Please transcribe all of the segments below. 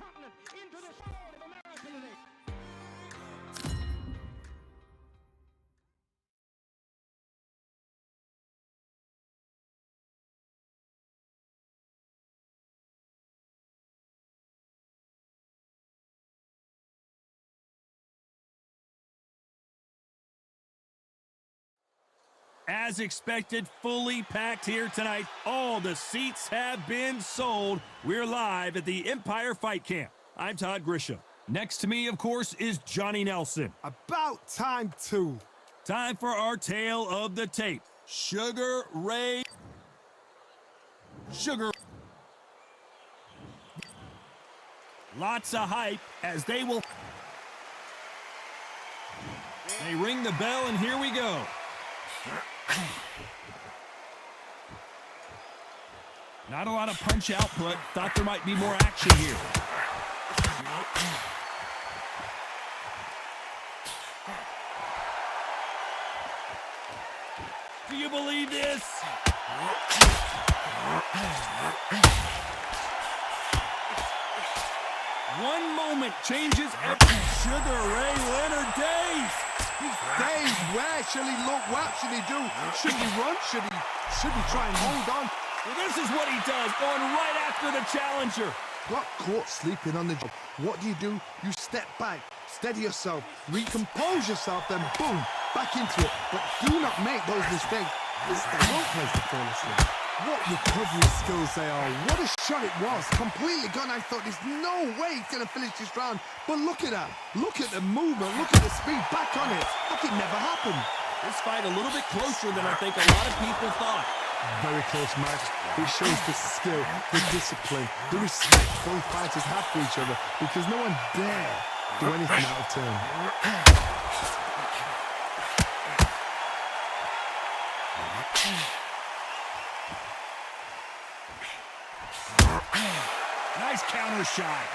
continent, into the soul of America today. As expected, fully packed here tonight. All the seats have been sold. We're live at the Empire Fight Camp. I'm Todd Grisham. Next to me, of course, is Johnny Nelson. About time, too. Time for our tale of the tape. Sugar Ray. Lots of hype as they will. They ring the bell, and here we go. Not a lot of punch output. Thought there might be more action here. Do you believe this? One moment changes every. Sugar Ray Leonard days. Days, where shall he look? What should he do? Should he run? Should he try and hold on? Well, this is what he does, going right after the challenger. Got caught sleeping on the job. What do? You step back, steady yourself, recompose yourself, then boom, back into it. But do not make those mistakes. This is the wrong place to fall asleep. What recovery skills they are. What a shot it was. Completely gone. I thought there's no way he's going to finish this round. But look at that. Look at the movement. Look at the speed. Back on it. Like it never happened. This fight a little bit closer than I think a lot of people thought. Very close match. It shows the skill, the discipline, the respect both fighters have for each other, because no one dare do anything out of turn. Nice counter shot.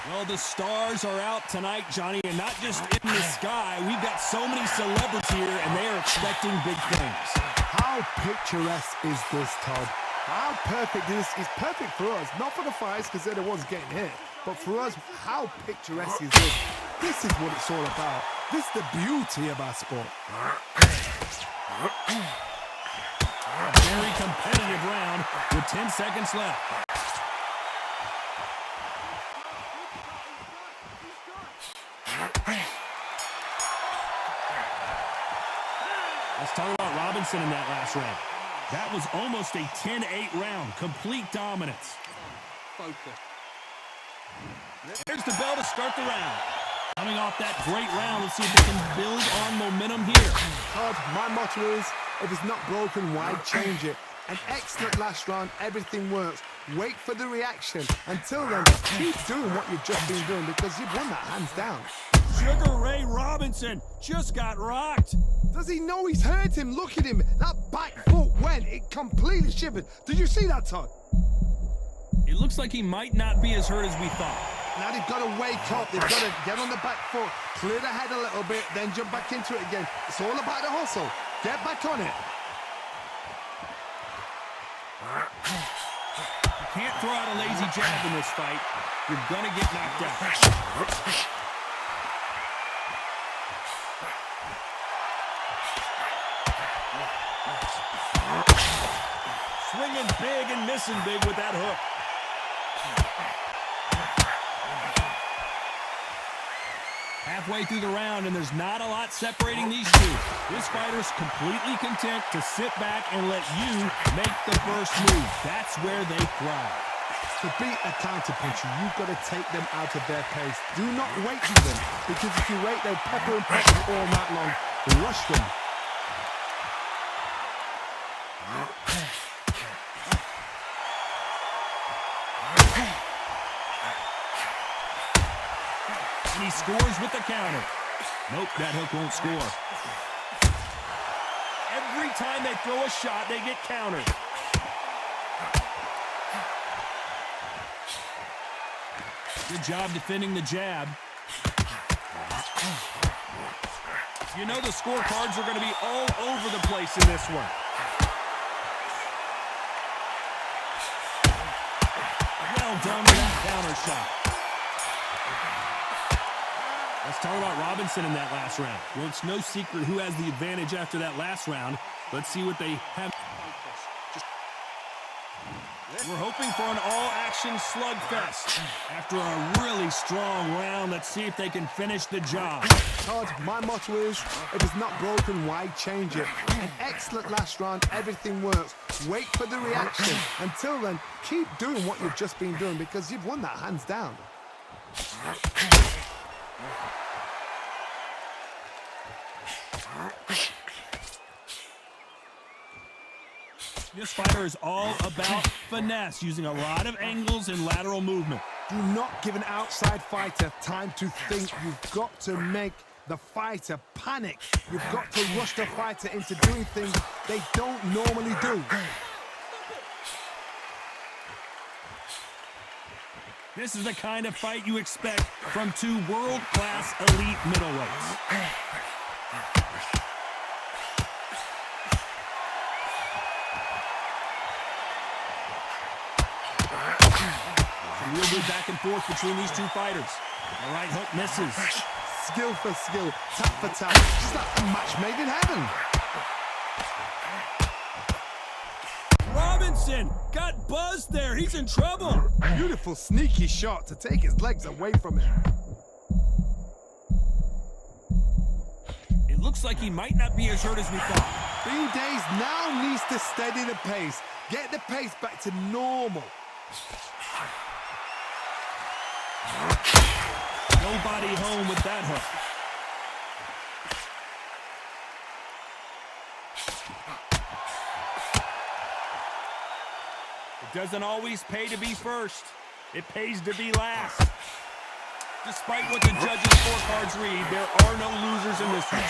Well, the stars are out tonight, Johnny, and not just in the sky. We've got so many celebrities here, and they are expecting big things. How picturesque is this, Todd? How perfect is this? It's perfect for us, not for the fighters because they're the ones getting hit, but for us, how picturesque is this? This is what it's all about. This is the beauty of our sport. A very competitive round with 10 seconds left. Let's talk about Robinson in that last round. That was almost a 10-8 round. Complete dominance. Focus. There's the bell to start the round. Coming off that great round, let's see if they can build on momentum here. Todd, my motto is, if it's not broken, why change it? An excellent last round, everything works. Wait for the reaction. Until then, keep doing what you've just been doing because you've won that hands down. Sugar Ray Robinson just got rocked. Does he know he's hurt him? Look at him. That back foot went. It completely shivered. Did you see that, Todd? It looks like he might not be as hurt as we thought. Now they've got to wake up. They've got to get on the back foot, clear the head a little bit, then jump back into it again. It's all about the hustle. Get back on it. You can't throw out a lazy jab in this fight. You're going to get knocked out. Swinging big and missing big with that hook. Halfway through the round, and there's not a lot separating these two. This fighter's completely content to sit back and let you make the first move. That's where they thrive. To beat a counterpuncher, you've got to take them out of their pace. Do not wait for them, because if you wait, they'll pepper and pepper all night long. Rush them. And he scores with the counter. Nope, that hook won't score. Every time they throw a shot, they get countered. Good job defending the jab. You know the scorecards are going to be all over the place in this one. Well done with that counter shot. Let's talk about Robinson in that last round. Well, it's no secret who has the advantage after that last round. Let's see what they have. We're hoping for an all-action slugfest. After a really strong round, let's see if they can finish the job. Todd, my motto is, if it's not broken, why change it? An excellent last round, everything works. Wait for the reaction. Until then, keep doing what you've just been doing because you've won that hands down. This fighter is all about finesse, using a lot of angles and lateral movement. Do not give an outside fighter time to think. You've got to make the fighter panic. You've got to rush the fighter into doing things they don't normally do. This is the kind of fight you expect from two world-class elite middleweights. Real good back and forth between these two fighters. The right hook misses. Skill for skill, tap for tap. Just like a match made in heaven. Robinson got buzzed there. He's in trouble. Beautiful, sneaky shot to take his legs away from him. It looks like he might not be as hurt as we thought. Bean Days now needs to steady the pace. Get the pace back to normal. Nobody home with that hook. It doesn't always pay to be first. It pays to be last. Despite what the judges' scorecards read, there are no losers in this one.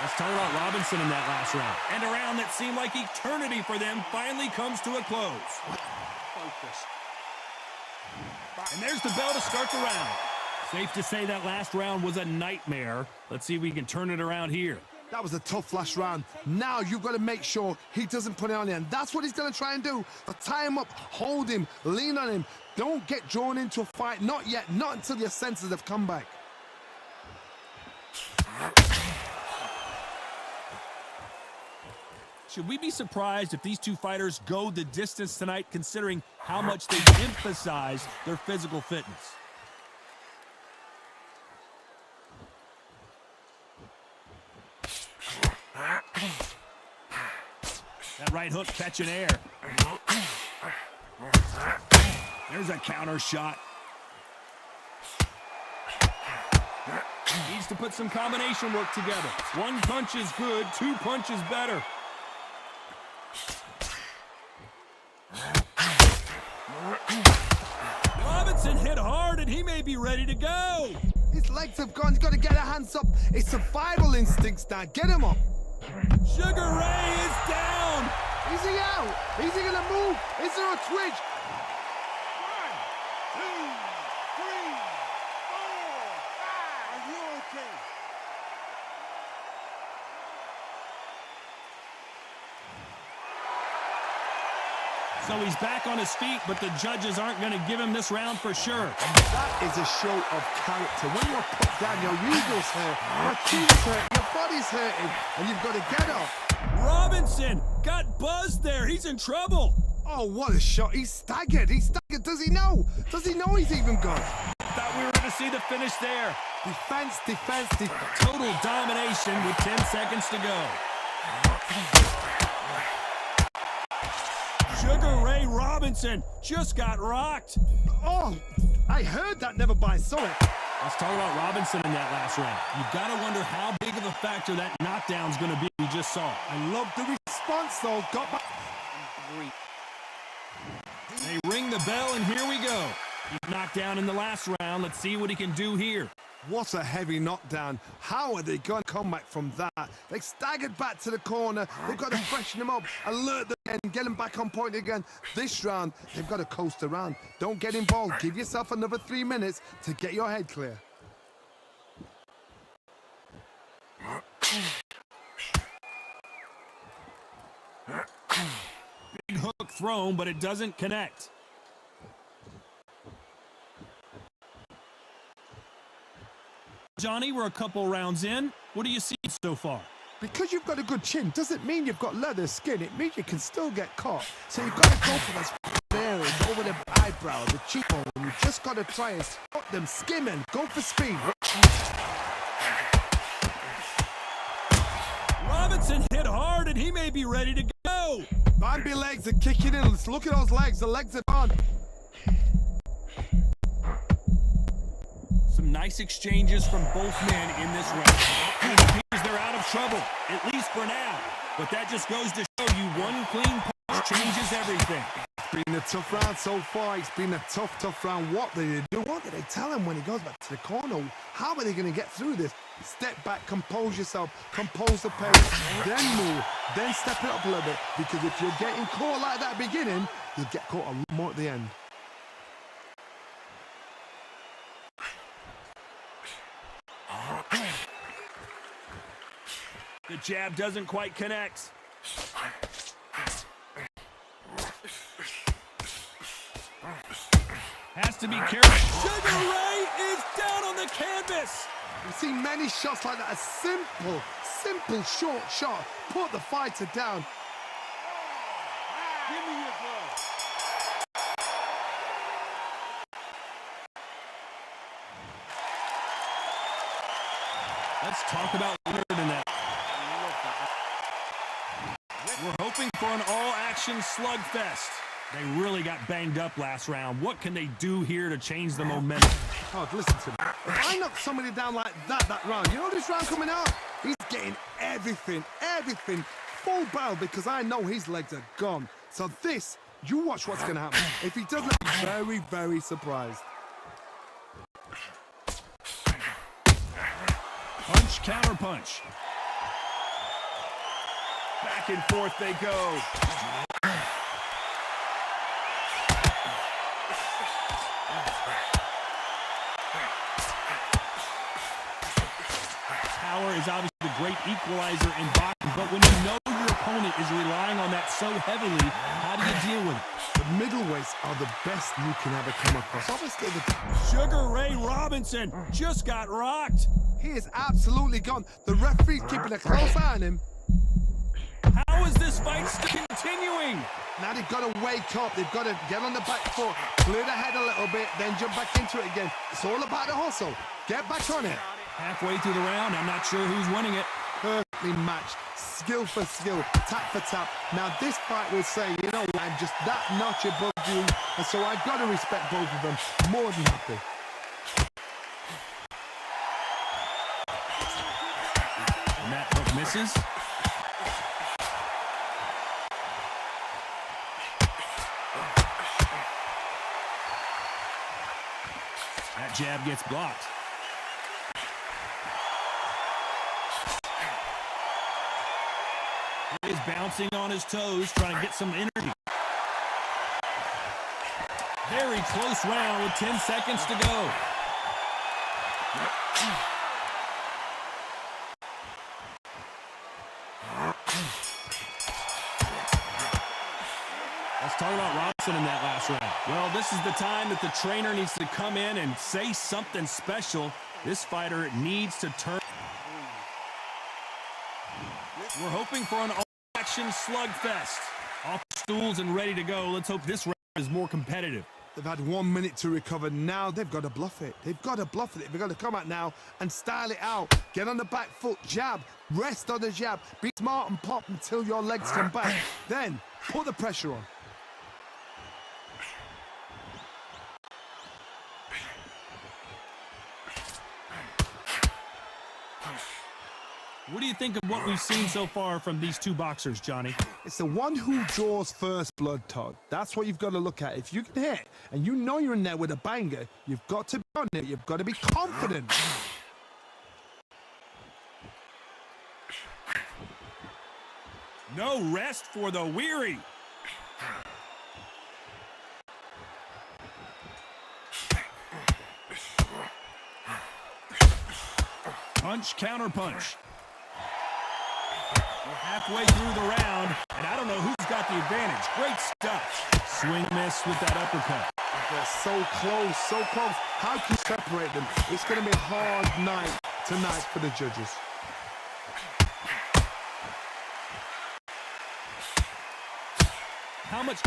Let's talk about Robinson in that last round. And a round that seemed like eternity for them finally comes to a close. Focus. And there's the bell to start the round. Safe to say that last round was a nightmare. Let's see if we can turn it around here. That was a tough last round. Now you've got to make sure he doesn't put it on you. And that's what he's going to try and do. Tie him up, hold him, lean on him. Don't get drawn into a fight. Not yet. Not until your senses have come back. Should we be surprised if these two fighters go the distance tonight, considering how much they emphasize their physical fitness? That right hook catching air. There's a counter shot. Needs to put some combination work together. One punch is good, two punches better. Robinson hit hard and he may be ready to go. His legs have gone. He's got to get her hands up. It's survival instincts now. Get him up. Sugar Ray is down. Is he out? Is he going to move? Is there a twitch? 1, 2, 3, 4, 5. Are you okay? So he's back on his feet, but the judges aren't going to give him this round for sure. That is a show of character. When you're put down, your ego's hurt, your team's hurt, your body's hurting, and you've got to get up. Robinson got buzzed there. He's in trouble. Oh, what a shot. He's staggered. He's staggered. Does he know? Does he know he's even gone? Thought we were going to see the finish there. Defense, defense, defense. Total domination with 10 seconds to go. Sugar Ray Robinson just got rocked. Oh, I heard that, never by saw it. Let's talk about Robinson in that last round. You've got to wonder how big of a factor that knockdown's going to be we just saw. I love the response, though. Got back. They ring the bell, and here we go. He's knocked down in the last round. Let's see what he can do here. What a heavy knockdown. How are they going to come back from that? They staggered back to the corner. They've got to freshen them up, alert them again, get them back on point again. This round, they've got to coast around. Don't get involved. Give yourself another 3 minutes to get your head clear. thrown, but it doesn't connect. Johnny, we're a couple rounds in. What do you see so far? Because you've got a good chin doesn't mean you've got leather skin. It means you can still get caught. So you've got to go for those areas over the eyebrow, the cheekbone. You've just got to try and spot them, skim and go for speed. Robinson hit hard, and he may be ready to go. Bambi legs are kicking in. Let's look at those legs. The legs are on. Some nice exchanges from both men in this round. It appears they're out of trouble, at least for now. But that just goes to show you one clean punch changes everything. It's been a tough round so far. It's been a tough round. What did they do? What did they tell him when he goes back to the corner? How are they going to get through this? Step back, compose yourself, compose the pace, then move, then step it up a little bit. Because if you're getting caught like that at the beginning, you'll get caught a lot more at the end. The jab doesn't quite connect. Has to be careful. Sugar Ray is down on the canvas. We've seen many shots like that. A simple short shot. Put the fighter down. Give me your glove. Let's talk about Leonard in that. We're hoping for an all-action slugfest. They really got banged up last round. What can they do here to change the momentum? Oh, listen to me. If I knock somebody down like that round, you know this round coming out? He's getting everything, full barrel because I know his legs are gone. So this, you watch what's going to happen. If he doesn't, I'm very, very surprised. Punch, counter punch. Back and forth they go. Power is obviously the great equalizer in boxing, but when you know your opponent is relying on that so heavily, how do you deal with it? The middleweights are the best you can ever come across. Obviously, Sugar Ray Robinson just got rocked. he is absolutely gone. The referee's keeping a close eye on him. How is this fight still continuing? Now they've got to wake up. They've got to get on the back foot, clear the head a little bit, then jump back into it again. It's all about the hustle. Get back on it. Halfway through the round, I'm not sure who's winning it. Perfectly matched, skill for skill, tap for tap. Now this fight will say, you know what, I'm just that notch above you, and so I've got to respect both of them. More than happy. And that hook misses. That jab gets blocked. He is bouncing on his toes, trying to get some energy. Very close round with 10 seconds to go. Let's talk about Robinson in that last round. Well, this is the time that the trainer needs to come in and say something special. This fighter needs to turn. We're hoping for an all-action slugfest. Off the stools and ready to go. Let's hope this round is more competitive. They've had 1 minute to recover. Now they've got to bluff it. They've got to bluff it. They've got to come out now and style it out. Get on the back foot, jab, rest on the jab. Be smart and pop until your legs come back. Then put the pressure on. What do you think of what we've seen so far from these two boxers, Johnny? It's the one who draws first blood, Todd. That's what you've got to look at. If you can hit and you know you're in there with a banger, you've got to be on it. You've got to be confident. No rest for the weary. Punch, counter punch. We're halfway through the round, and I don't know who's got the the advantage. Great stuff. Swing miss with that uppercut. They're so close, so close. How can you separate them? It's going to be a hard night tonight for the judges. How much?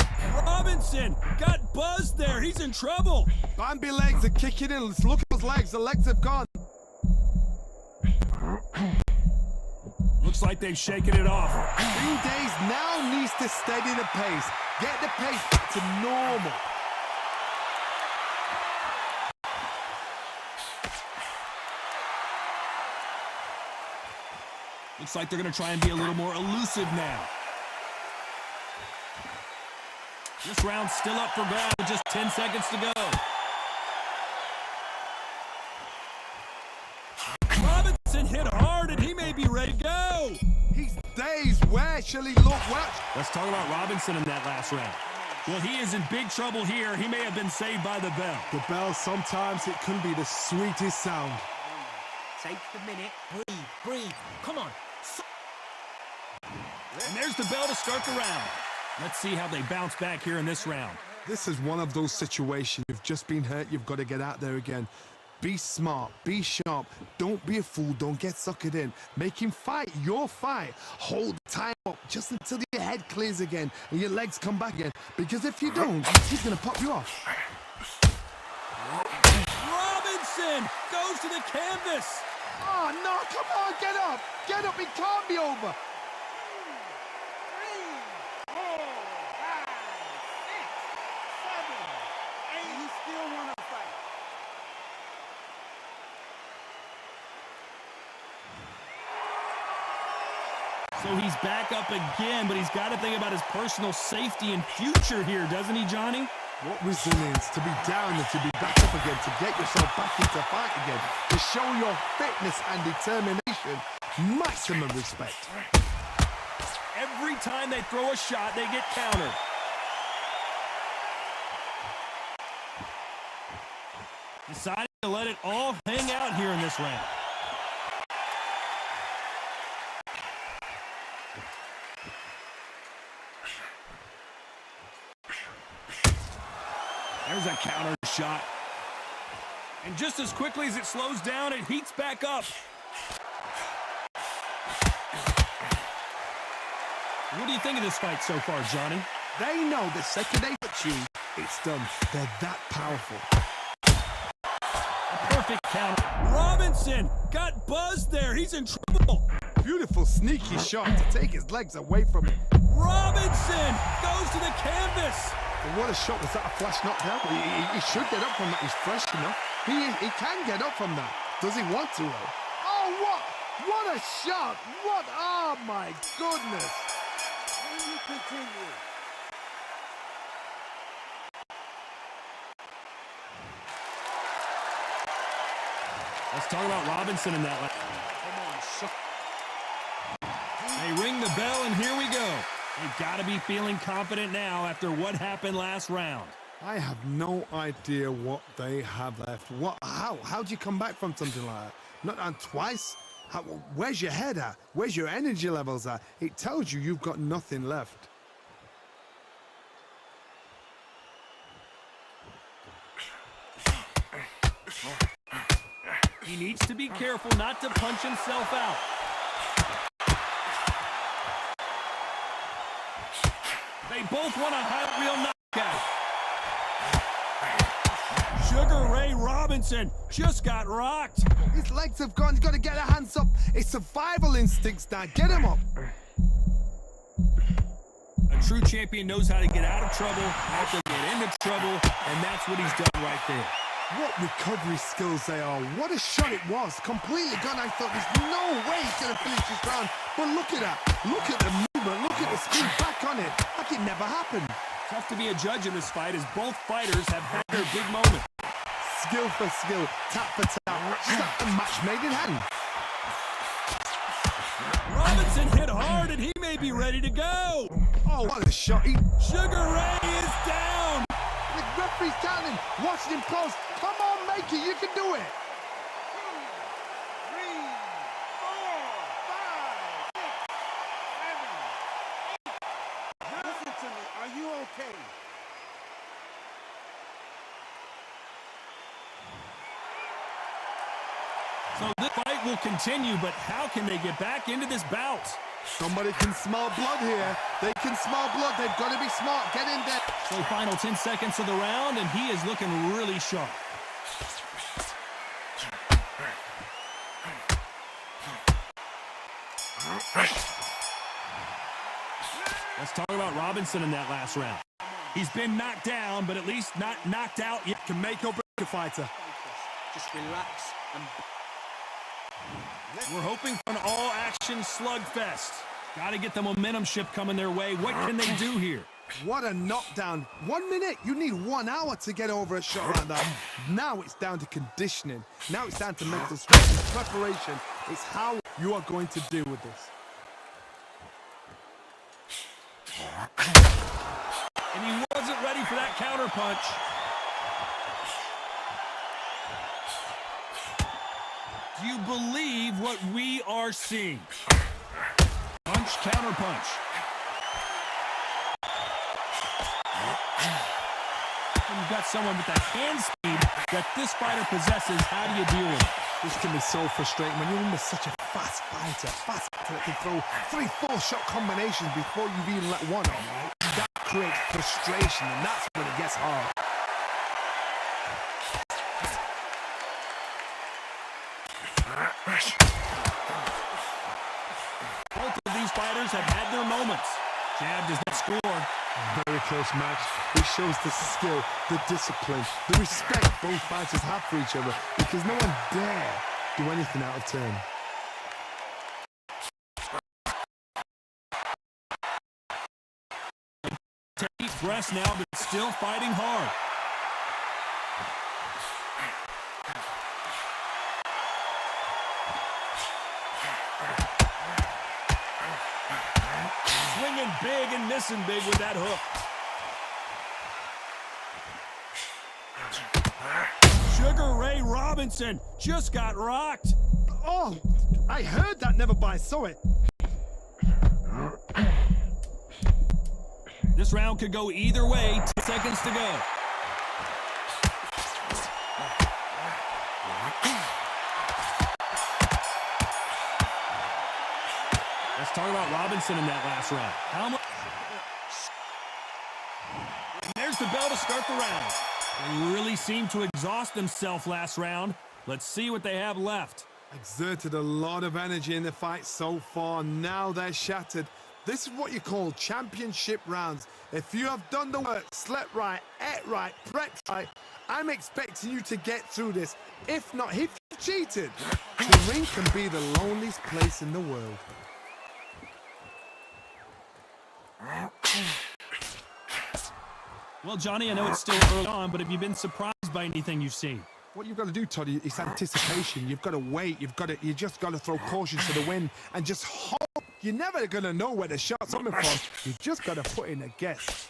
Robinson got buzzed there. He's in trouble. Bambi legs are kicking in. Let's look at those legs. The legs have gone. Looks like they've shaken it off. 3 days now needs to steady the pace. Get the pace back to normal. Looks like they're going to try and be a little more elusive now. This round's still up for grabs with just 10 seconds to go. Robinson hit hard, and he may be ready to go. He's dazed. Where shall he look? Where? Let's talk about Robinson in that last round. Well, he is in big trouble here. He may have been saved by the bell. The bell, sometimes it can be the sweetest sound. Take the minute. Breathe. Come on. And there's the bell to start the round. Let's see how they bounce back here in this round. This is one of those situations. You've just been hurt. You've got to get out there again. Be smart. Be sharp. Don't be a fool. Don't get suckered in. Make him fight your fight. Hold the time up just until your head clears again and your legs come back again. Because if you don't, he's going to pop you off. Robinson goes to the canvas. Oh, no. Come on. Get up. Get up. It can't be over. 3, 4, 5, 6, 7, 8. You still want to fight? So he's back up again, but he's got to think about his personal safety and future here, doesn't he, Johnny? What resilience to be down and to be back up again, to get yourself back into fight again, to show your fitness and determination. Maximum respect. Every time they throw a shot, they get countered. Deciding to let it all hang out here in this round. There's a counter shot. And just as quickly as it slows down, it heats back up. What do you think of this fight so far, Johnny? They know the second they touch you, it's done. They're that powerful. A perfect counter. Robinson got buzzed there. He's in trouble. Beautiful, sneaky shot to take his legs away from him. Robinson goes to the canvas. But what a shot. Was that a flash knockdown? He should get up from that. He's fresh enough. He can get up from that. Does he want to, though? Oh, what a shot. What? Oh, my goodness. Will you continue? Let's talk about Robinson in that. Come on, They ring the bell, and here we go. They've got to be feeling confident now after what happened last round. I have no idea what they have left. How do you come back from something like that? Not on twice? Where's your head at? Where's your energy levels at? It tells you you've got nothing left. He needs to be careful not to punch himself out. They both want a hot real knockout. Sugar Ray Robinson just got rocked. His legs have gone. He's got to get their hands up. It's survival instincts now. Get him up. A true champion knows how to get out of trouble, how to get into trouble, and that's what he's done right there. What recovery skills they are. What a shot it was. Completely gone. I thought there's no way he's going to finish this round. But look at that. Look at the movement. Look at the speed back on it. Like it never happened. Tough to be a judge in this fight as both fighters have had their big moment. Skill for skill. Tap for tap. Slap the match made in hand. Robinson hit hard and he may be ready to go. Oh, what a shot. Sugar Ray is down. The referee's counting. Watching him close. Come on, make it. You can do it. 2, 3, 4, 5, 6, 7, 8. Listen to okay. So this fight will continue, but how can they get back into this bout? Somebody can smell blood here. They can smell blood. They've got to be smart. Get in there. So final 10 seconds of the round, and he is looking really sharp. Let's talk about Robinson in that last round. He's been knocked down, but at least not knocked out yet. Can make or break a fighter. Just relax and... We're hoping for an all-action slugfest. Got to get the momentum shift coming their way. What can they do here? What a knockdown. 1 minute, you need 1 hour to get over a shot like that. Now it's down to conditioning. Now it's down to mental strength and preparation. It's how you are going to deal with this. And he wasn't ready for that counter punch. Do you believe what we are seeing? Punch, counter punch. When you've got someone with that hand speed that this fighter possesses, how do you deal with it? This can be so frustrating when you're under such a fast fighter that can throw 3-4 shot combinations before you've even let one on, right? That creates frustration, and that's when it gets hard. Both of these fighters have had their moments. Jab does not score. Very close match. It shows the skill, the discipline, the respect both fighters have for each other, because no one dare do anything out of turn. Take deep breaths now, but still fighting hard. Swinging big and missing big with that hook. Sugar Ray Robinson just got rocked. Oh, I heard that, never by saw it. This round could go either way. 10 seconds to go. Let's talk about Robinson in that last round. How much? There's the bell to start the round. They really seemed to exhaust themselves last round. Let's see what they have left. Exerted a lot of energy in the fight so far. Now they're shattered. This is what you call championship rounds. If you have done the work, slept right, ate right, prepped right, I'm expecting you to get through this. If not, if you've cheated, the ring can be the loneliest place in the world. Well, Johnny, I know it's still early on, but have you been surprised by anything you've seen? What you've got to do, Toddy, is anticipation. You've got to wait. You just got to throw caution to the wind and just hope. You're never going to know where the shot's coming from. You just got to put in a guess.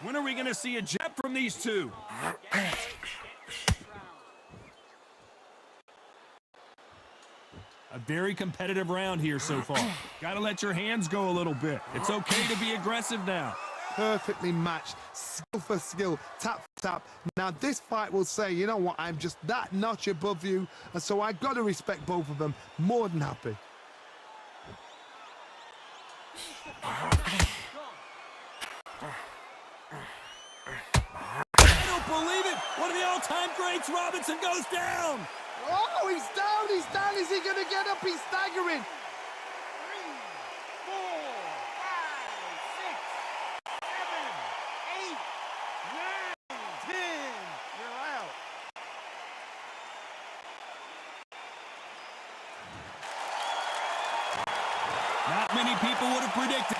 When are we going to see a jab from these two? A very competitive round here so far. Got to let your hands go a little bit. It's okay to be aggressive now. Perfectly matched, skill for skill, tap for tap. Now this fight will say, you know what, I'm just that notch above you, and so I got to respect both of them. More than happy. I don't believe it. One of the all-time greats, Robinson, goes down. Oh, he's down, he's down. Is he going to get up? He's staggering. 3, 4, 5, 6, 7, 8, 9, 10. You're out. Not many people would have predicted.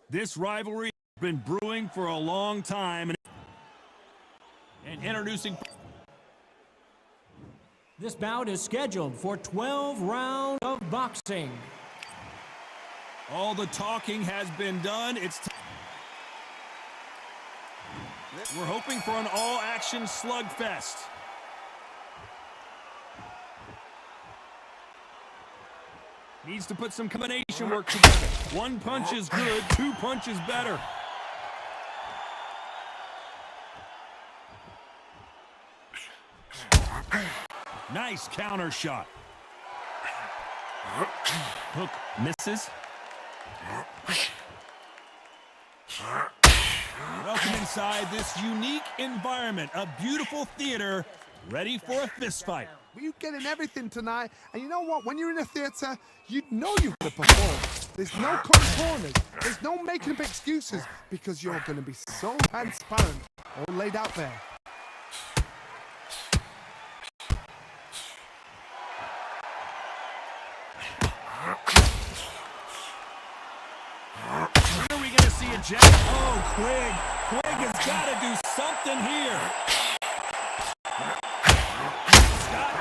This rivalry has been brewing for a long time. And introducing... This bout is scheduled for 12 rounds of boxing. All the talking has been done. We're hoping for an all-action slugfest. Needs to put some combination work together. One punch is good, two punches better. Nice counter shot. Hook misses. Welcome inside this unique environment, a beautiful theater, ready for a fist fight. You're getting everything tonight, and you know what? When you're in a theater, you know you've got to perform. There's no cutting corners. There's no making up excuses, because you're going to be so transparent, all laid out there. When are we going to see a jab? Oh, Quigg. Quigg has got to do something here.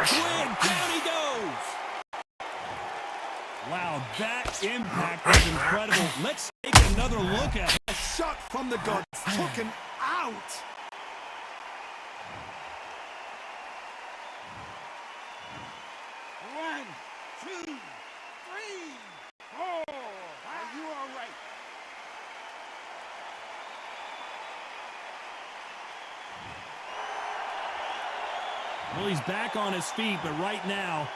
Quigg, down he goes! Wow, that impact was incredible. Let's take another look at it. A shot from the gods, taken out. One, two, three, four. Are you all right? Well, he's back on his feet, but right now,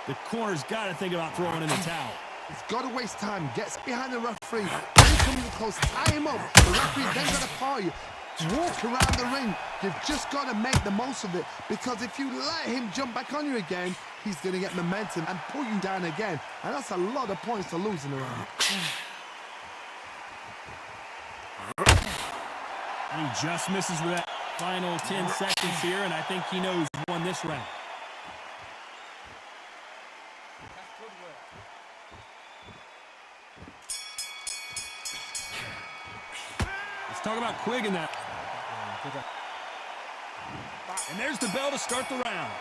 the corner's got to think about throwing in the towel. He's got to waste time, gets behind the referee, then comes close, tie him up. The referee then got to paw you, walk around the ring. You've just got to make the most of it, because if you let him jump back on you again, he's going to get momentum and pull you down again. And that's a lot of points to lose in a round. And he just misses with that final 10 seconds here, and I think he knows he won this round. Let's talk about Quigg in that. And there's the bell to start the round.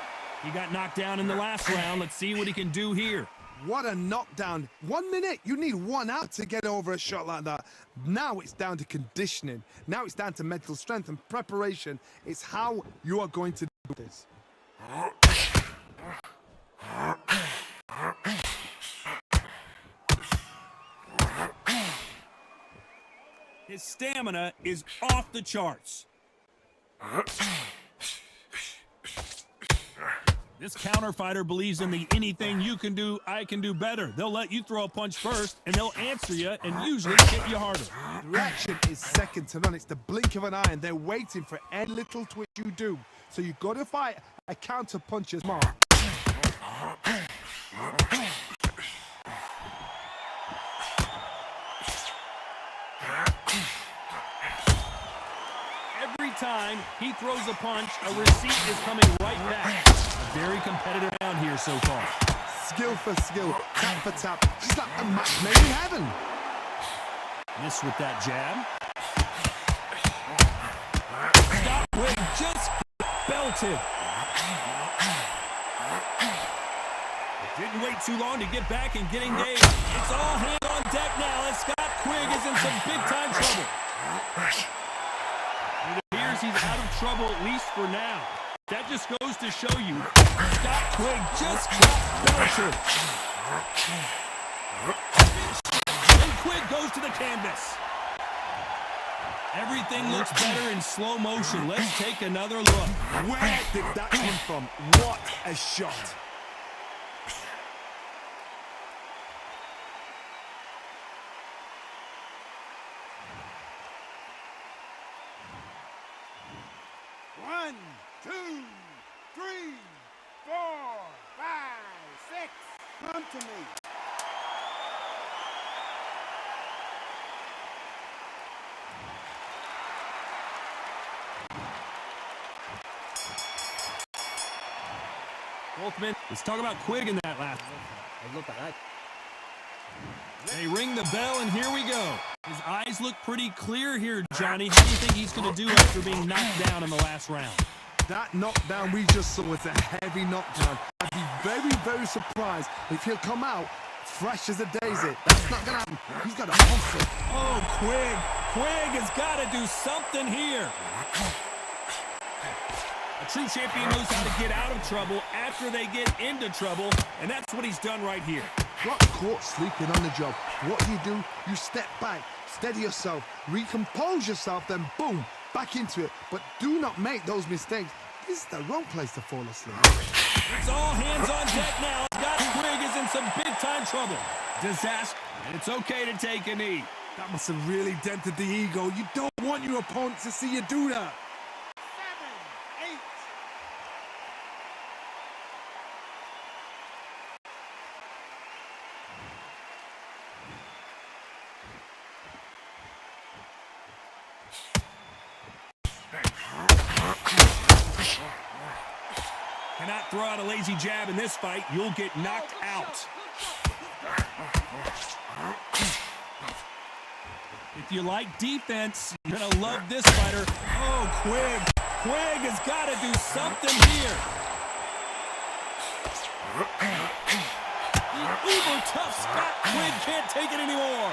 He got knocked down in the last round. Let's see what he can do here. What a knockdown. 1 minute, you need one out to get over a shot like that. Now it's down to conditioning. Now it's down to mental strength and preparation. It's how you are going to do this. His stamina is off the charts. This counter fighter believes in the anything you can do, I can do better. They'll let you throw a punch first, and they'll answer you and usually hit you harder. Reaction is second to none. It's the blink of an eye, and they're waiting for any little twitch you do. So you've got to fight a counter punch as well. Every time he throws a punch, a receipt is coming right back. A very competitive round here so far. Skill for skill, tap for tap, just like a match made in heaven. Miss with that jab. Stop Quigg, just belted. Didn't wait too long to get back and get engaged. It's all hands on deck now, and Scott Quigg is in some big-time trouble. It appears he's out of trouble, at least for now. That just goes to show you, Scott Quigg just got belted. And Quigg goes to the canvas. Everything looks better in slow motion. Let's take another look. Where did that come from? What a shot. One, two, three, four, five, six. Come to me. Both men. Let's talk about Quigg in that last. They ring the bell, and here we go. His eyes look pretty clear here, Johnny. How do you think he's going to do after being knocked down in the last round? That knockdown we just saw was a heavy knockdown. I'd be very, very surprised if he'll come out fresh as a daisy. That's not going to happen. He's got to hustle. Oh, Quigg. Quigg has got to do something here. A true champion knows how to get out of trouble after they get into trouble, and that's what he's done right here. Got caught sleeping on the job. What do? You step back, steady yourself, recompose yourself, then boom, back into it. But do not make those mistakes. This is the wrong place to fall asleep. It's all hands on deck now. Got Quigg is in some big-time trouble. Disaster, and it's okay to take a knee. That must have really dented the ego. You don't want your opponent to see you do that. 7, 8. Cannot throw out a lazy jab in this fight. You'll get knocked out. If you like defense, you're going to love this fighter. Oh, Quigg. Quigg has got to do something here. The uber tough Scott Quigg can't take it anymore.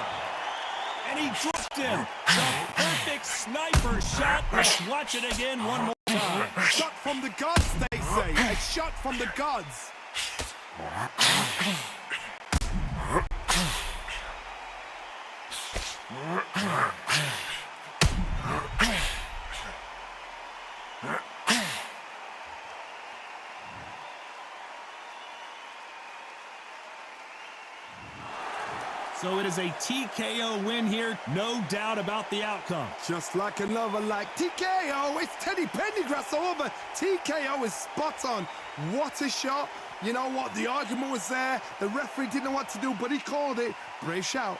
And he dropped him. The perfect sniper shot. Let's watch it again one more time. Shot from the gods, they say. A shot from the gods. So it is a TKO win here, no doubt about the outcome. Just like another like TKO, it's Teddy Pendergrass over. TKO is spot on. What a shot. You know what? The argument was there. The referee didn't know what to do, but he called it. Brave shout.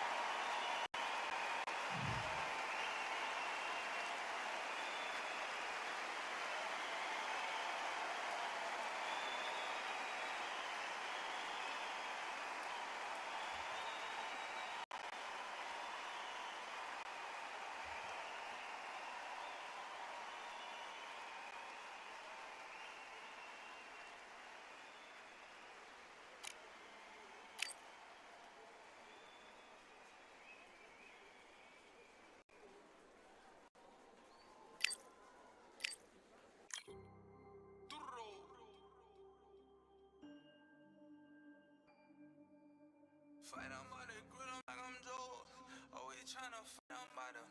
Fight on by the grill, like I'm Joe. Always tryna fight on by the.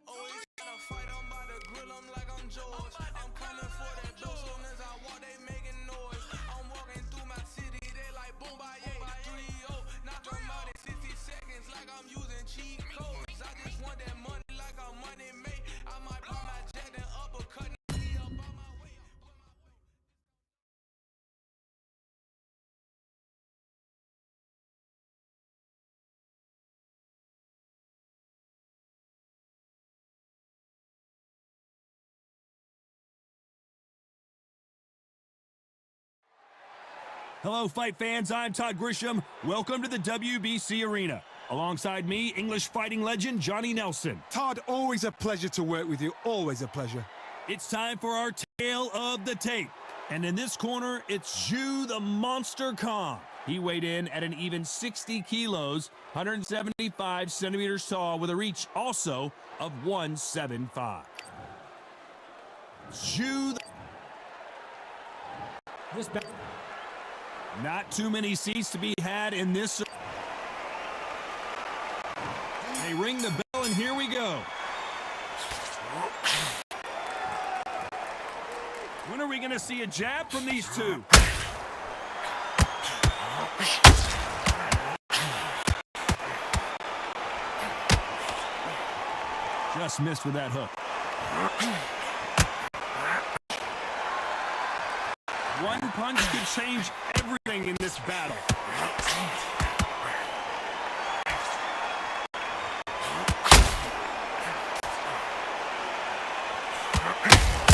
Always tryna fight on by the grill, I'm like I'm Joe. I'm coming for that dough, soon as I walk, they making noise. I'm walking through my city, they like boom, by 3-0. Knock them out in 60 seconds, like I'm using cheat codes. I just want that money, like I'm money made. I might pop my jet and uppercut. Hello, fight fans. I'm Todd Grisham. Welcome to the WBC Arena. Alongside me, English fighting legend Johnny Nelson. Todd, always a pleasure to work with you. Always a pleasure. It's time for our tale of the tape. And in this corner, it's Zhu the Monster Khan. He weighed in at an even 60 kilos, 175 centimeters tall, with a reach also of 175. Zhu. This Not too many seats to be had in this. They ring the bell, and here we go. When are we going to see a jab from these two? Just missed with that hook. One punch could change everything in this battle.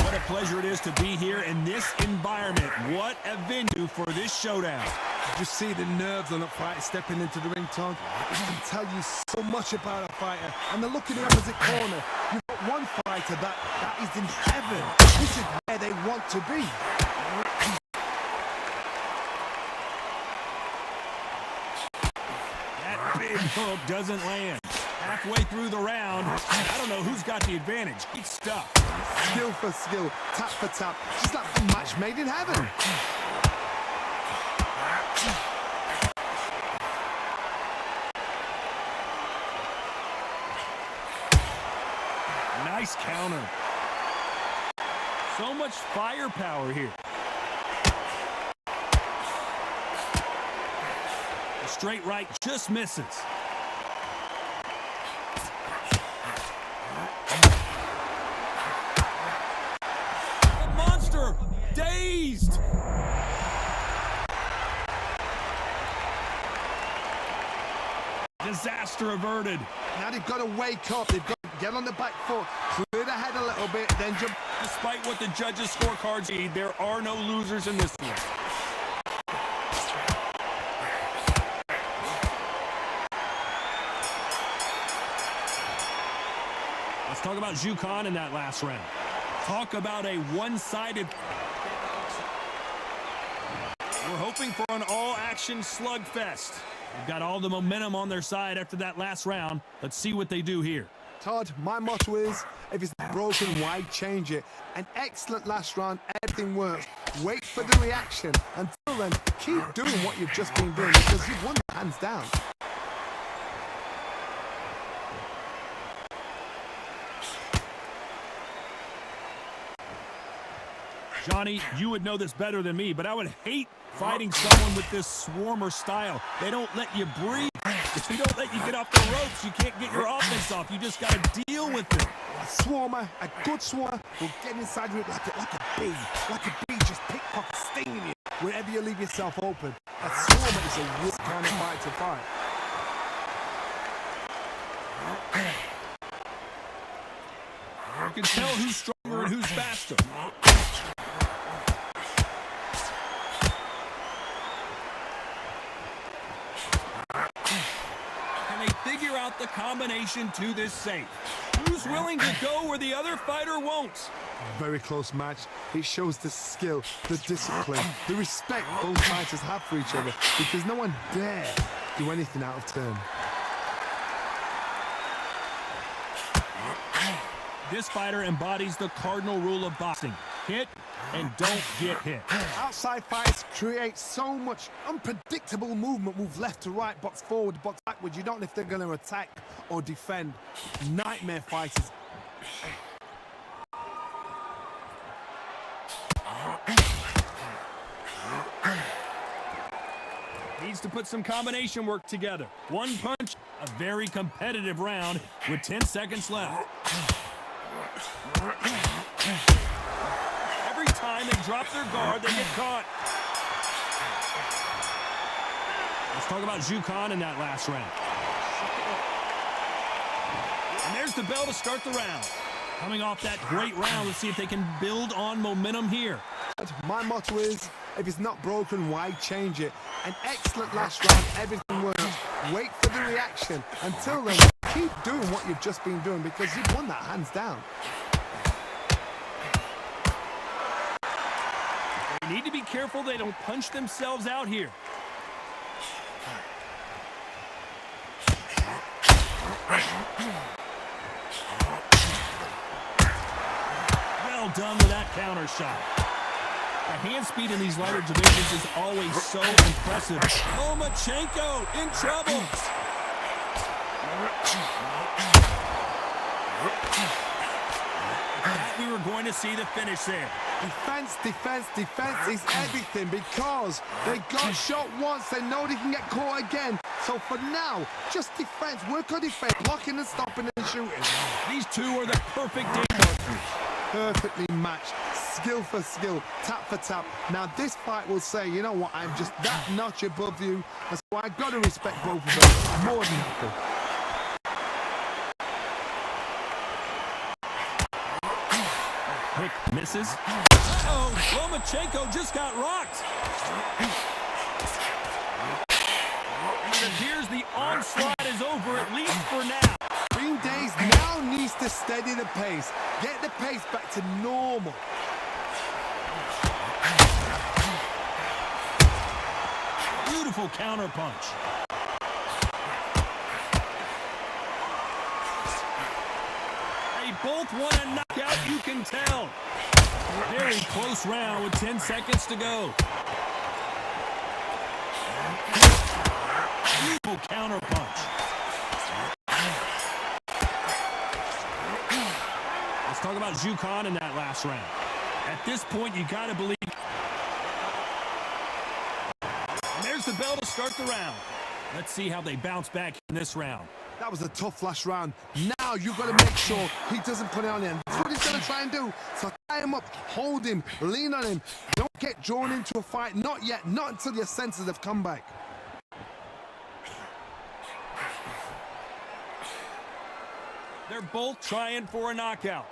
What a pleasure it is to be here in this environment. What a venue for this showdown. Just see the nerves on a fighter stepping into the ring, Todd. It can tell you so much about a fighter. And the look in the opposite corner. You've got one fighter that is in heaven. This is where they want to be. That big hook doesn't land. Halfway through the round, I don't know who's got the advantage. It's stuff. Skill for skill, tap for tap. Just like a match made in heaven. Nice counter. So much firepower here. The straight right just misses. The monster dazed. Disaster averted. Now they've got to wake up. They've got to get on the back foot, clear the head a little bit, then jump. Despite what the judges' scorecards read, there are no losers in this one. Let's talk about Zhu Khan in that last round. Talk about a one-sided... We're hoping for an all-action slugfest. They've got all the momentum on their side after that last round. Let's see what they do here. Todd, my motto is, if it's broken, why change it? An excellent last round, everything works. Wait for the reaction. Until then, keep doing what you've just been doing because you've won it hands down. Johnny, you would know this better than me, but I would hate fighting someone with this swarmer style. They don't let you breathe. If they don't let you get off the ropes, you can't get your offense off. You just got to deal with it. A swarmer, a good swarmer, will get inside you like a bee. Like a bee, just pickpocket, stinging you wherever you leave yourself open. A swarmer is a worst kind of fight to fight. You can tell who's stronger and who's faster. Can they figure out the combination to this safe? Who's willing to go where the other fighter won't? Very close match. It shows the skill, the discipline, the respect both fighters have for each other because no one dare do anything out of turn. This fighter embodies the cardinal rule of boxing. Hit and don't get hit. Outside fights create so much unpredictable movement. Move left to right, box forward, box backwards. You don't know if they're going to attack or defend. Nightmare fighters. Needs to put some combination work together. One punch, a very competitive round with 10 seconds left. Every time they drop their guard, they get caught. Let's talk about Zhu Khan in that last round. And there's the bell to start the round. Coming off that great round, let's see if they can build on momentum here. My motto is, if it's not broken, why change it? An excellent last round, everything works. Wait for the reaction. Until then, keep doing what you've just been doing because you've won that hands down. They need to be careful they don't punch themselves out here. Well done with that counter shot. The hand speed in these lighter divisions is always so impressive. Lomachenko in trouble. We were going to see the finish there. Defense, defense, defense is everything because they got shot once. They know they can get caught again. So for now, just defense. Work on defense, blocking and stopping and shooting. These two are the perfect day partners. Perfectly matched, skill for skill, tap for tap. Now this fight will say, you know what, I'm just that notch above you. That's why I got to respect both of them more than happy. Pick misses. Uh-oh, Lomachenko just got rocked. onslaught is over, at least for now. Green Days now needs to steady the pace. Get the pace back to normal. Beautiful counter punch. They both want a knockout, you can tell. Very close round with 10 seconds to go. Beautiful counter punch. Let's talk about Zhu Khan in that last round. At this point, you gotta believe. And there's the bell to start the round. Let's see how they bounce back in this round. That was a tough last round. Now you've got to make sure he doesn't put it on him. That's what he's going to try and do. So tie him up, hold him, lean on him. Don't get drawn into a fight. Not yet. Not until your senses have come back. They're both trying for a knockout.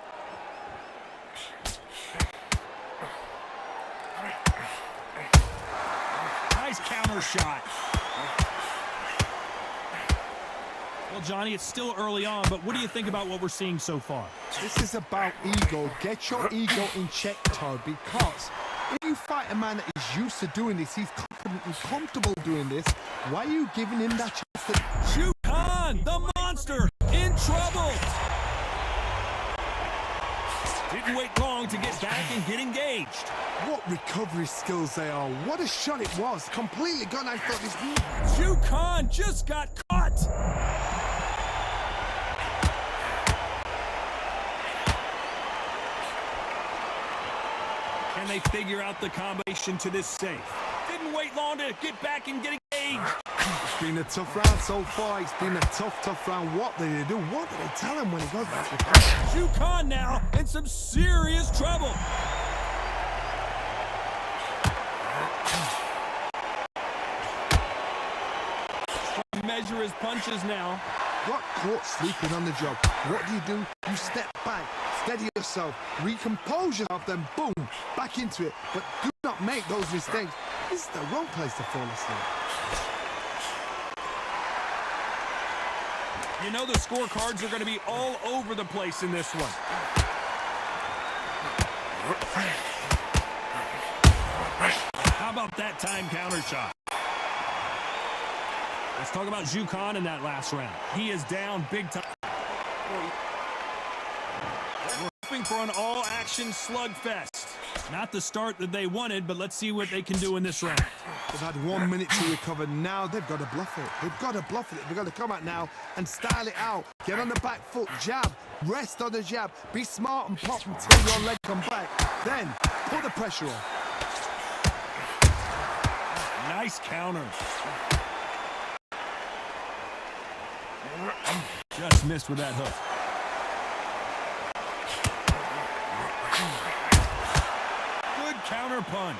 Nice counter shot. Well, Johnny, it's still early on, but what do you think about what we're seeing so far? This is about ego. Get your ego in check, Todd, because if you fight a man that is used to doing this, he's confident and comfortable doing this, why are you giving him that chance to... Zhu Khan, the monster, in trouble. Didn't wait long to get back and get engaged. What recovery skills they are. What a shot it was. Completely gone. I thought this... Zhu Khan just got caught. Can they figure out the combination to this safe? Didn't wait long to get back and get engaged. It's been a tough round so far. It's been a tough round. What did they do? What did they tell him when he goes back to the fight? Zhu Khan now in some serious trouble. Measure his punches now. Got caught sleeping on the job. What do? You step back, steady yourself, recompose yourself, then boom, back into it. But do not make those mistakes. This is the wrong place to fall asleep. You know the scorecards are going to be all over the place in this one. How about that time counter shot? Let's talk about Zhu Khan in that last round. He is down big time. We're hoping for an all-action slugfest. Not the start that they wanted, but let's see what they can do in this round. They've had 1 minute to recover. Now they've got to bluff it. They've got to bluff it. They've got to come out now and style it out. Get on the back foot, jab, rest on the jab. Be smart and pop until your leg comes back. Then put the pressure on. Nice counter. Just missed with that hook. Good counter punch.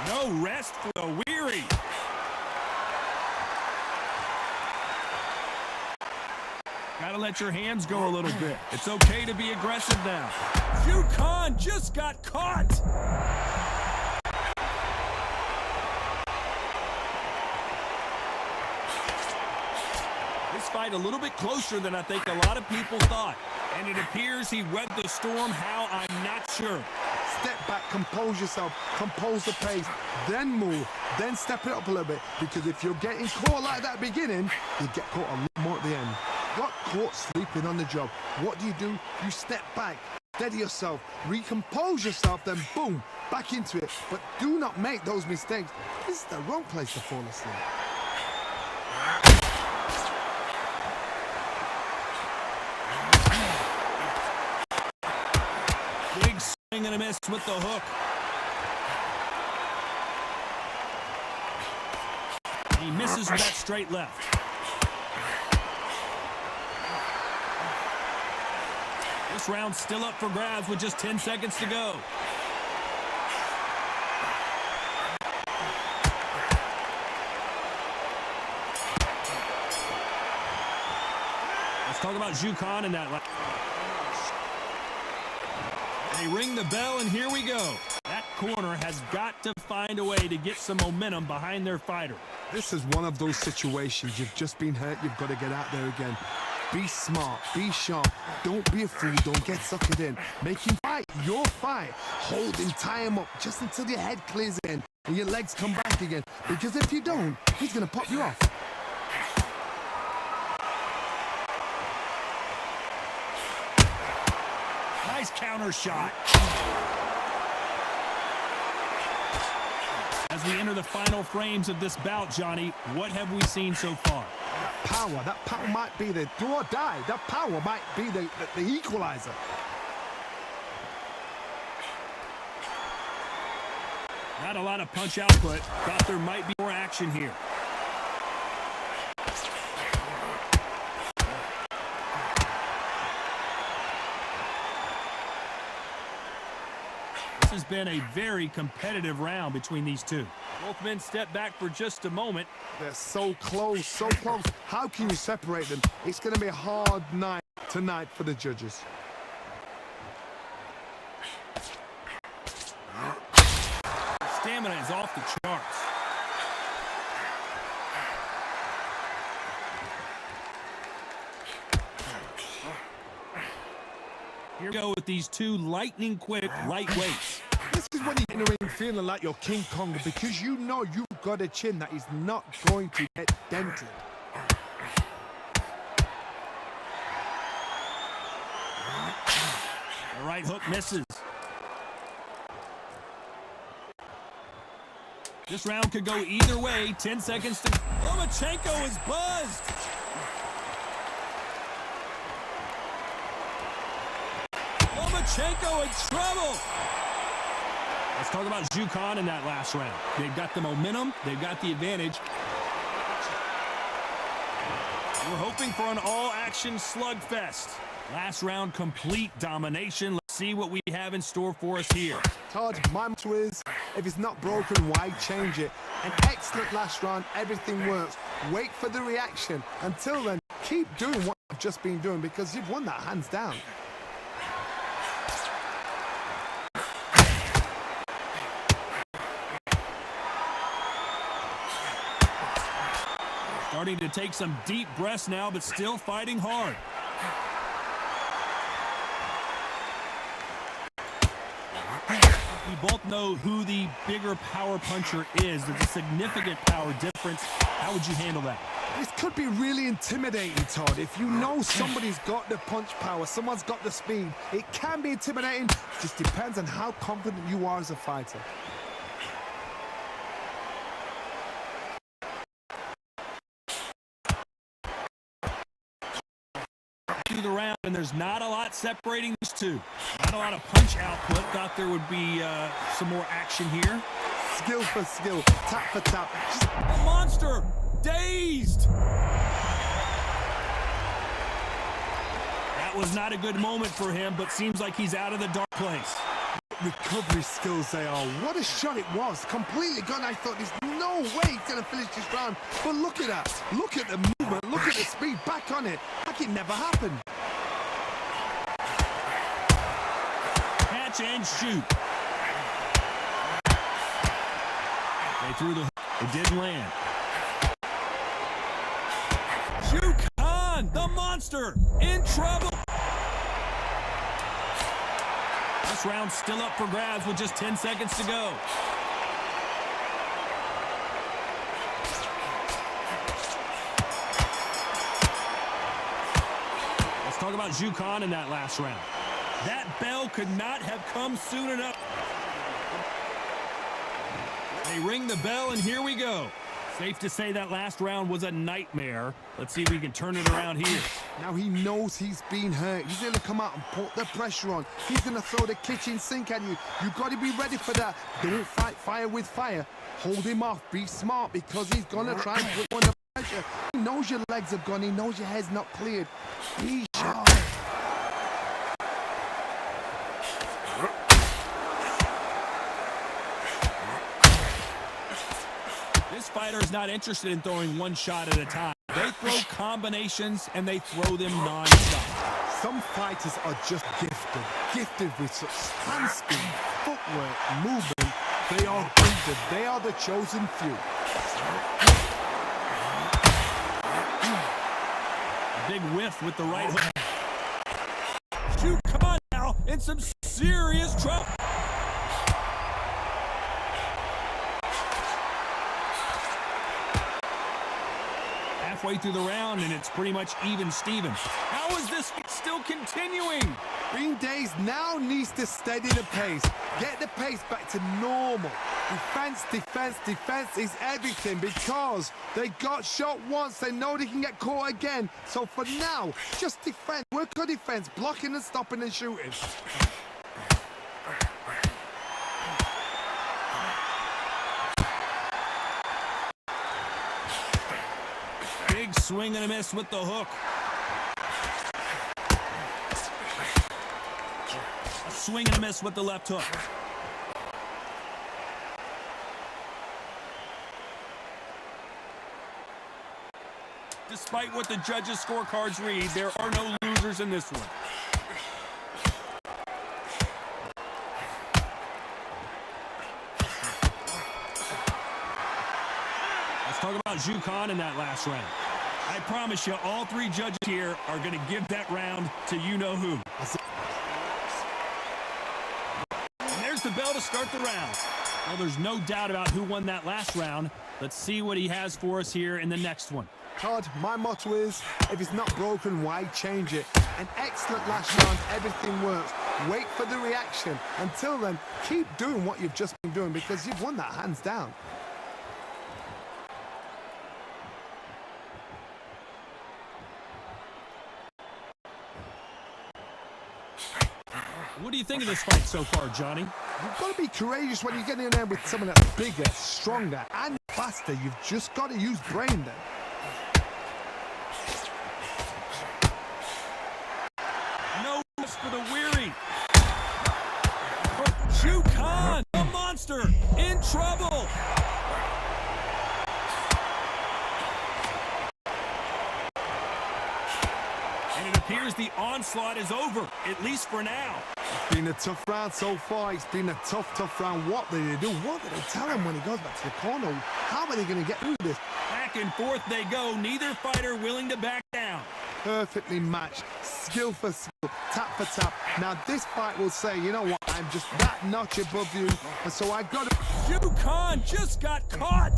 No rest for the weary. Gotta let your hands go a little bit. It's okay to be aggressive now. Zhu Khan just got caught. This fight a little bit closer than I think a lot of people thought. And it appears he weathered the storm. How, I'm not sure. Step back, compose yourself, compose the pace, then move, then step it up a little bit. Because if you're getting caught like that beginning, you get caught a lot more at the end. Got caught sleeping on the job. What do? You step back, steady yourself, recompose yourself, then boom, back into it. But do not make those mistakes. This is the wrong place to fall asleep. Big swing and a miss with the hook. He misses with that straight left. This round's still up for grabs with just 10 seconds to go. Let's talk about Zhu Khan in that last. They ring the bell, and here we go. That corner has got to find a way to get some momentum behind their fighter. This is one of those situations. You've just been hurt. You've got to get out there again. Be smart. Be sharp. Don't be a fool. Don't get suckered in. Make him fight your fight. Hold him, tie him up just until your head clears again and your legs come back again. Because if you don't, he's going to pop you off. Nice counter shot. As we enter the final frames of this bout, Johnny, what have we seen so far? That power might be the do or die. That power might be the equalizer. Not a lot of punch output. Thought there might be more action here. This has been a very competitive round between these two. Both men step back for just a moment. They're so close, so close. How can you separate them? It's going to be a hard night tonight for the judges. Stamina is off the charts. Here we go with these two lightning-quick lightweights. This is when you get in the ring feeling like you're King Kong because you know you've got a chin that is not going to get dented. The right hook misses. This round could go either way. 10 seconds to... Lomachenko is buzzed. Lomachenko in trouble. Let's talk about Zhu Khan in that last round. They've got the momentum. They've got the advantage. We're hoping for an all-action slugfest. Last round, complete domination. Let's see what we have in store for us here. Todd, my motto is, if it's not broken, why change it? An excellent last round, everything works. Wait for the reaction. Until then, keep doing what you've just been doing because you've won that hands down. Starting to take some deep breaths now, but still fighting hard. We both know who the bigger power puncher is. There's a significant power difference. How would you handle that? This could be really intimidating, Todd. If you know somebody's got the punch power, someone's got the speed, it can be intimidating. It just depends on how confident you are as a fighter. The round, and there's not a lot separating these two. Not a lot of punch output. Thought there would be some more action here. Skill for skill, tap for tap. The monster, dazed. That was not a good moment for him, but seems like he's out of the dark place. Recovery skills they are. What a shot it was. Completely gone. I thought there's no way he's going to finish this round. But look at that. Look at the movement. Look at the speed. Back on it. Like it never happened. Catch and shoot. They threw the hook. It didn't land. Zhu Khan, the monster, in trouble. This round's still up for grabs with just 10 seconds to go. Let's talk about Zhu Khan in that last round. That bell could not have come soon enough. They ring the bell, and here we go. Safe to say that last round was a nightmare. Let's see if we can turn it around here. Now he knows he's been hurt. He's going to come out and put the pressure on. He's going to throw the kitchen sink at you. You've got to be ready for that. Don't fight fire with fire. Hold him off. Be smart because he's going to try and put you under pressure. He knows your legs are gone. He knows your head's not cleared. Be sharp. This fighter is not interested in throwing one shot at a time. They throw combinations, and they throw them non-stop. Some fighters are just gifted with such hand speed, footwork, movement, They are gifted. They are the chosen few. Big whiff with the right hook. Shoot, come on now, in some serious trouble. Halfway through the round, and it's pretty much even Stevens. How is this still continuing? Green Days now needs to steady the pace. Get the pace back to normal. Defense, defense, defense is everything because they got shot once. They know they can get caught again. So for now, just defend. Work on defense, blocking and stopping and shooting. Big swing and a miss with the hook. A swing and a miss with the left hook. Despite what the judges' scorecards read, there are no losers in this one. Let's talk about Zhu Khan in that last round. I promise you, all three judges here are going to give that round to you-know-who. And there's the bell to start the round. Well, there's no doubt about who won that last round. Let's see what he has for us here in the next one. Todd, my motto is, if it's not broken, why change it? An excellent last round, everything works. Wait for the reaction. Until then, keep doing what you've just been doing because you've won that hands down. What do you think of this fight so far, Johnny? You've got to be courageous when you get in there with someone that's bigger, stronger, and faster. You've just got to use brain then. No rest for the weary. Zhu Khan, the monster, in trouble. And it appears the onslaught is over, at least for now. It's been a tough round so far. It's been a tough round. What did they do? What did they tell him when he goes back to the corner? How are they going to get through this? Back and forth they go, neither fighter willing to back down. Perfectly matched, skill for skill, tap for tap. Now this fight will say, you know what, I'm just that notch above you, and so I got to... Zhu Khan just got caught.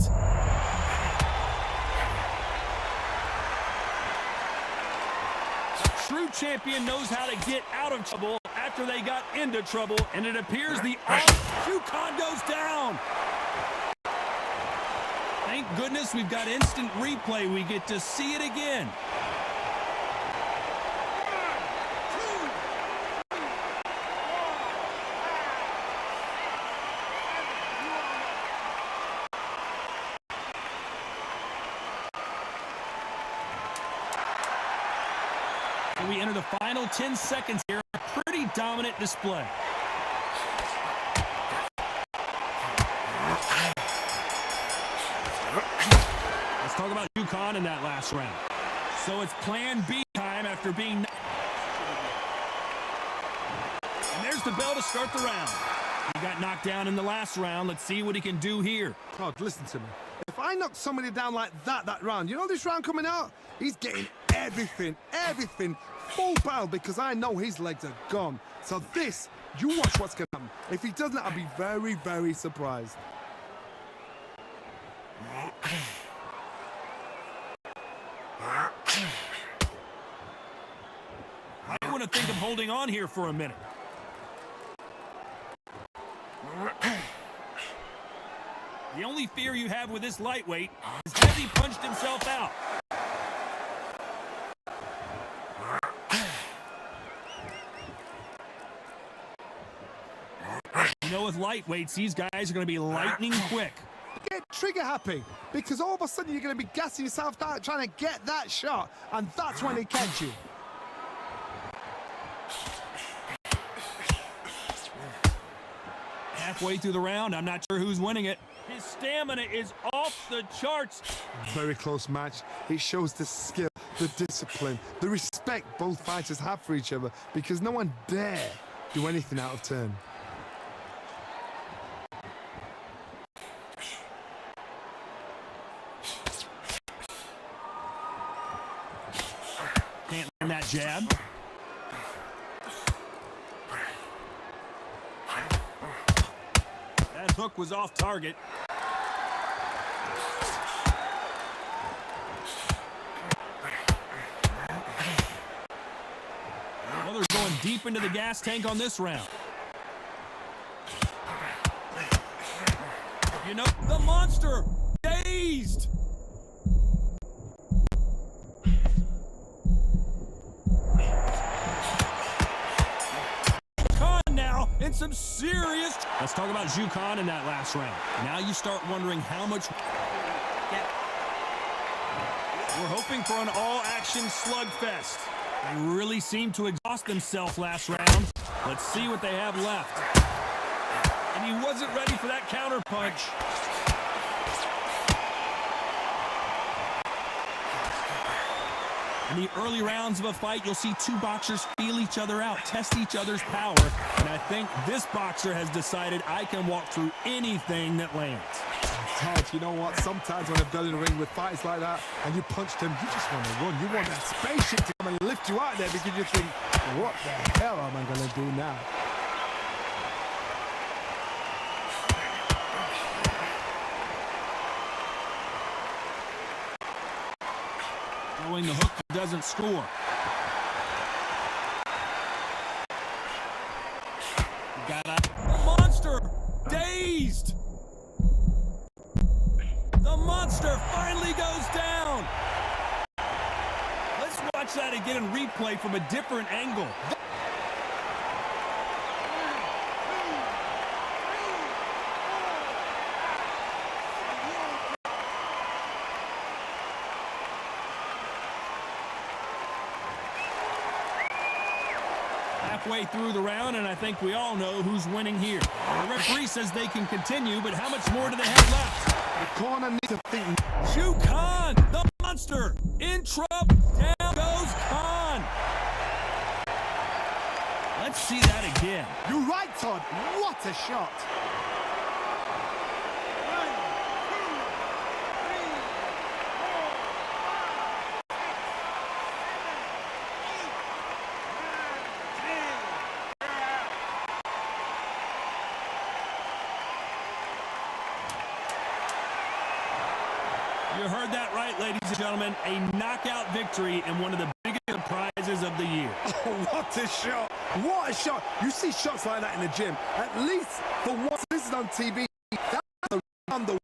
A true champion knows how to get out of trouble after they got into trouble, and it appears the Zhu Khan goes down. Thank goodness we've got instant replay. We get to see it again. We enter the final 10 seconds here. A pretty dominant display. Let's talk about Zhu Khan in that last round. So it's plan B time after being... And there's the bell to start the round. He got knocked down in the last round. Let's see what he can do here. Todd, listen to me. If I knock somebody down like that round, you know this round coming out? He's getting everything, full barrel because I know his legs are gone. So this, you watch what's going to happen. If he doesn't, I'll be very, very surprised. I want to think of holding on here for a minute. The only fear you have with this lightweight is has he punched himself out? You know, with lightweights, these guys are going to be lightning quick. Get trigger happy because all of a sudden you're going to be gassing yourself out trying to get that shot, and that's when they catch you. Halfway through the round, I'm not sure who's winning it. His stamina is off the charts. Very close match. It shows the skill, the discipline, the respect both fighters have for each other because no one dare do anything out of turn. that jab. That hook was off target. Well, they're going deep into the gas tank on this round. You know, the monster, dazed. Khan now in some serious. Let's talk about Zhu Khan in that last round. Now you start wondering how much. We're hoping for an all-action slugfest. They really seemed to exhaust themselves last round. Let's see what they have left. And he wasn't ready for that counter punch. In the early rounds of a fight, you'll see two boxers feel each other out, test each other's power. And I think this boxer has decided I can walk through anything that lands. Todd, you know what? Sometimes when I've done in the ring with fights like that and you punched him, you just want to run. You want that spaceship to come and lift you out there because you think, what the hell am I going to do now? Throwing the hook doesn't score. Got a monster dazed. The monster finally goes down. Let's watch that again in replay from a different angle. Halfway through the round, and I think we all know who's winning here. The referee says they can continue, but how much more do they have left? The corner needs to think. Zhu Khan, the monster, in trouble. Down goes Khan. Let's see that again. You're right, Todd. What a shot. You heard that right, ladies and gentlemen. A knockout victory and one of the biggest prizes of the year. Oh, what a shot. What a shot. You see shots like that in the gym. At least for once this is on TV. That's on the